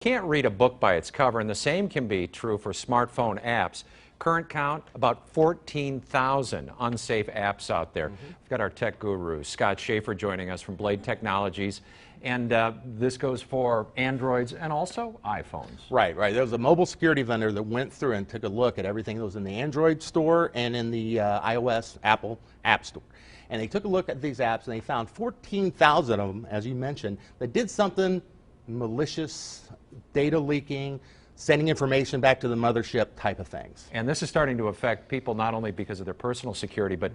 Can't read a book by its cover, and the same can be true for smartphone apps. Current count, about 14,000 unsafe apps out there. We've got our tech guru, Scott Schaefer, joining us from Blade Technologies. And this goes for Androids and also iPhones. Right. There was a mobile security vendor that went through and took a look at everything that was in the Android store and in the iOS Apple App Store. And they took a look at these apps and they found 14,000 of them, as you mentioned, that did something malicious, data leaking, sending information back to the mothership type of things. And this is starting to affect people not only because of their personal security, but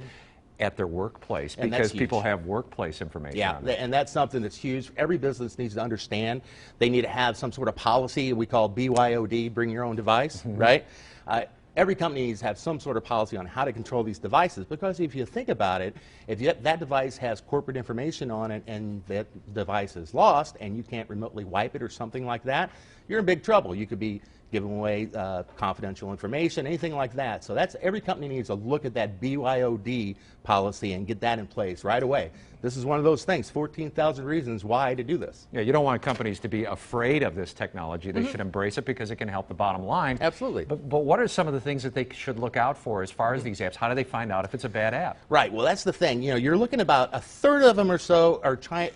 at their workplace, because people have workplace information on them. And that's something that's huge. Every business needs to understand. They need to have some sort of policy we call BYOD, bring your own device, right? Every company needs to have some sort of policy on how to control these devices, because if you think about it, if that device has corporate information on it and that device is lost and you can't remotely wipe it or something like that, you're in big trouble. You could be giving away confidential information, anything like that. So every company needs to look at that BYOD policy and get that in place right away. This is one of those things, 14,000 reasons why to do this. Yeah, you don't want companies to be afraid of this technology. They should embrace it because it can help the bottom line. Absolutely. But what are some of the things that they should look out for as far as these apps? How do they find out if it's a bad app? Right, well that's the thing. You know, you're looking about a third of them or so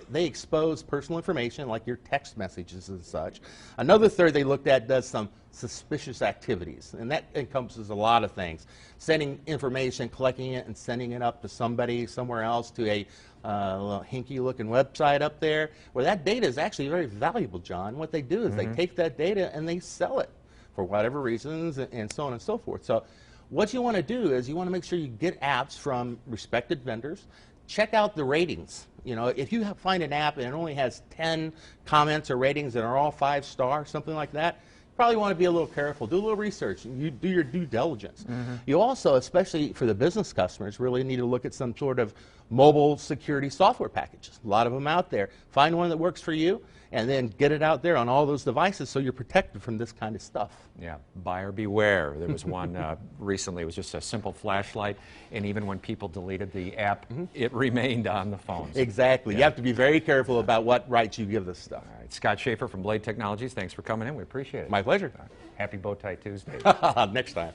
they expose personal information like your text messages and such. Another third they looked at does some suspicious activities, and that encompasses a lot of things. Sending information, collecting it, and sending it up to somebody somewhere else, to a little hinky-looking website up there, where that data is actually very valuable, John. What they do is they take that data and they sell it for whatever reasons, and so on and so forth. So what you want to do is you want to make sure you get apps from respected vendors. Check out the ratings. You know, if you find an app and it only has 10 comments or ratings that are all 5-star, something like that, probably want to be a little careful. Do a little research. You do your due diligence. You also, especially for the business customers, really need to look at some sort of mobile security software packages. A lot of them out there. Find one that works for you and then get it out there on all those devices so you're protected from this kind of stuff. Yeah, buyer beware. There was one recently. It was just a simple flashlight, and even when people deleted the app, it remained on the phones. Exactly. You have to be very careful about what rights you give this stuff. All right, Scott Schaefer from Blade Technologies, thanks for coming in. We appreciate it. My pleasure. Happy Bow Tie Tuesday. Next time.